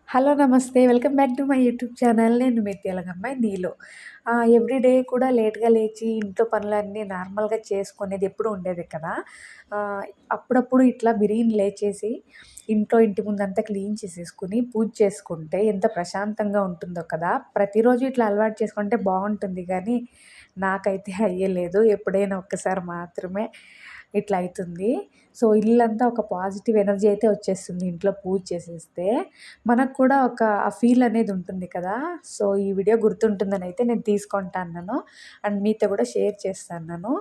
Hello! నమస్తే. Welcome back to my YouTube channel. నేను మీ తెలగమ్మాయి నీలు. Everyday కూడా లేట్‌గా లేచి ఇంట్లో పనులన్నీ నార్మల్‌గా చేసుకునేది ఎప్పుడూ ఉండేదే కదా! అప్పుడప్పుడు ఇట్లా బిరిన లేచేసి ఇంటి ముందంతా క్లీన్ చేసేసుకొని పూజ చేసుకుంటే ఎంత ప్రశాంతంగా ఉంటుందో కదా! ప్రతిరోజు ఇట్లా అలవాటు చేసుకుంటే బావుంటుంది గానీ, నాకైతే అయ్యలేదు. ఎప్పుడైనా ఒక్కసారి మాత్రమే ఇట్లా అయితుంది. సో, ఇల్లంతా ఒక పాజిటివ్ ఎనర్జీ అయితే వచ్చేస్తుంది ఇంట్లో పూజ చేసేస్తే. మనకు కూడా ఒక ఆ ఫీల్ అనేది ఉంటుంది కదా! సో, ఈ వీడియో గుర్తుంటుందనైతే నేను తీసుకుంటాన్నాను. అండ్ మీతో కూడా షేర్ చేస్తాన్నాను.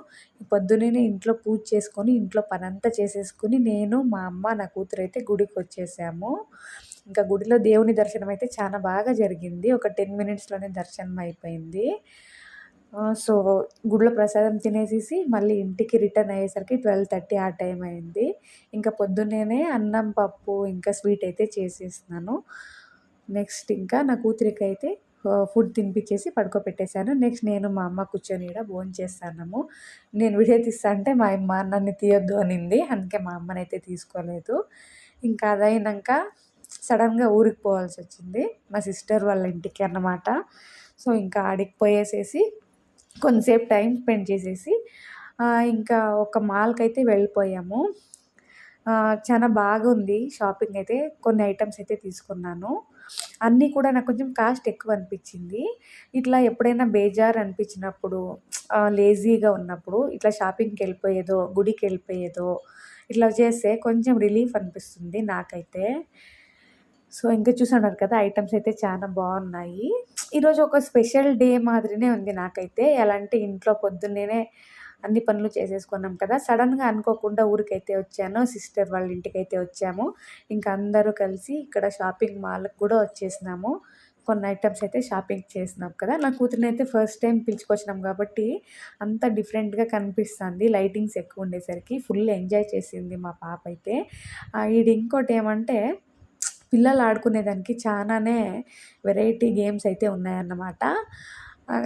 పొద్దున్నేనే ఇంట్లో పూజ చేసుకొని, ఇంట్లో పనంతా చేసేసుకొని, నేను, మా అమ్మ, నా కూతురైతే గుడికొచ్చేసాము. ఇంకా గుడిలో దేవుని దర్శనం అయితే చాలా బాగా జరిగింది. ఒక 10 మినిట్స్‌లోనే దర్శనం అయిపోయింది. సో, గుడిలో ప్రసాదం తినేసేసి మళ్ళీ ఇంటికి రిటర్న్ అయ్యేసరికి 12:30 ఆ టైం అయింది. ఇంకా పొద్దున్నేనే అన్నం, పప్పు ఇంకా స్వీట్ అయితే చేసేసినాను. నెక్స్ట్ ఇంకా నా కూతురికైతే ఫుడ్ తినిపించేసి పడుకోబెట్టేసాను. నెక్స్ట్ నేను, మా అమ్మ కూర్చొని ఈడ భోంచేస్తాన్నాము. నేను వీడియో తీస్తా అంటే మా యమ్మ నన్ను తీయొద్దు అనింది. అందుకే మా అమ్మనైతే తీసుకోలేదు. ఇంకా అదయినంక సడన్‌గా ఊరికి పోవాల్సొచ్చింది. మా సిస్టర్ వాళ్ళ ఇంటికి అన్నమాట. సో, ఇంకా ఆడికి పోయేసేసి కొంతసేపు టైం స్పెండ్ చేసేసి ఇంకా ఒక మాల్‌కైతే వెళ్ళిపోయాము. చాలా బాగుంది షాపింగ్ అయితే. కొన్ని ఐటెమ్స్ అయితే తీసుకున్నాను. అన్నీ కూడా నాకు కొంచెం కాస్ట్ ఎక్కువ అనిపించింది. ఇట్లా ఎప్పుడైనా బేజారు అనిపించినప్పుడు, లేజీగా ఉన్నప్పుడు ఇట్లా షాపింగ్‌కెళ్ళిపోయేదో, గుడికెళ్ళిపోయేదో ఇట్లా చేస్తే కొంచెం రిలీఫ్ అనిపిస్తుంది నాకైతే. సో, ఇంకా చూసున్నారు కదా! ఐటెమ్స్ అయితే చాలా బాగున్నాయి. ఈరోజు ఒక స్పెషల్ డే మాదిరినే ఉంది నాకైతే. ఎలా అంటే ఇంట్లో పొద్దున్నేనే అన్ని పనులు చేసేసుకున్నాం కదా! సడన్‌గా అనుకోకుండా ఊరికైతే వచ్చాను. సిస్టర్ వాళ్ళ ఇంటికైతే వచ్చాము. ఇంకా అందరూ కలిసి ఇక్కడ షాపింగ్ మాల్‌కి కూడా వచ్చేసినాము. కొన్ని ఐటెమ్స్ అయితే షాపింగ్ చేసినాం కదా! నా కూతురినైతే ఫస్ట్ టైమ్ పిలుచుకొచ్చినాం కాబట్టి అంత డిఫరెంట్‌గా కనిపిస్తుంది. లైటింగ్స్ ఎక్కువ ఉండేసరికి ఫుల్ ఎంజాయ్ చేసింది మా పాప అయితే. ఈడ ఇంకోటేమంటే పిల్లలు ఆడుకునేదానికి చానానే వెరైటీ గేమ్స్ అయితే ఉన్నాయన్నమాట.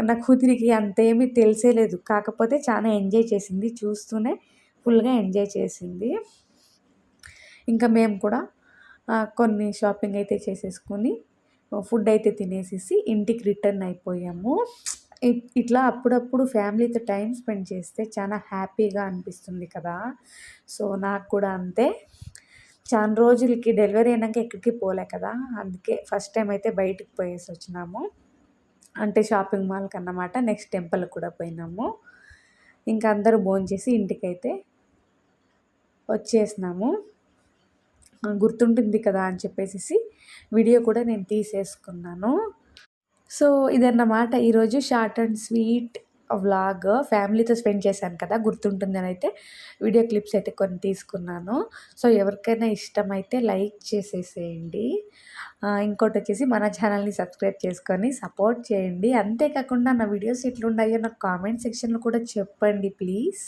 నా కూతురికి అంతేమీ తెలిసే లేదు. కాకపోతే చాలా ఎంజాయ్ చేసింది. చూస్తూనే ఫుల్‌గా ఎంజాయ్ చేసింది. ఇంకా మేము కూడా కొన్ని షాపింగ్ అయితే చేసేసుకొని, ఫుడ్ అయితే తినేసేసి ఇంటికి రిటర్న్ అయిపోయాము. ఇట్లా అప్పుడప్పుడు ఫ్యామిలీతో టైమ్ స్పెండ్ చేస్తే చాలా హ్యాపీగా అనిపిస్తుంది కదా! సో, నాకు కూడా అంతే. చాలా రోజులకి డెలివరీ అయినాక ఎక్కడికి పోలే కదా! అందుకే ఫస్ట్ టైమ్ అయితే బయటికి పోయేసొచ్చినాము. అంటే షాపింగ్ మాల్‌కన్నమాట. నెక్స్ట్ టెంపుల్‌కి కూడా పోయినాము. ఇంకా అందరూ భోంచేసి ఇంటికైతే వచ్చేసినాము. గుర్తుంటుంది కదా అని చెప్పేసేసి వీడియో కూడా నేను తీసేసుకున్నాను. సో, ఇదన్నమాట ఈరోజు షార్ట్ అండ్ స్వీట్ వ్లాగ్. ఫ్యామిలీతో స్పెండ్ చేశాను కదా! గుర్తుంటుందనైతే వీడియో క్లిప్స్ అయితే కొన్ని తీసుకున్నాను. సో, ఎవరికైనా ఇష్టమైతే లైక్ చేసేసేయండి. ఇంకోటొచ్చేసి మన ఛానల్‌ని సబ్స్క్రైబ్ చేసుకొని సపోర్ట్ చేయండి. అంతే కాకుండా నా వీడియోస్ ఎట్లున్నాయో నాకు కామెంట్ సెక్షన్‌లో కూడా చెప్పండి ప్లీజ్.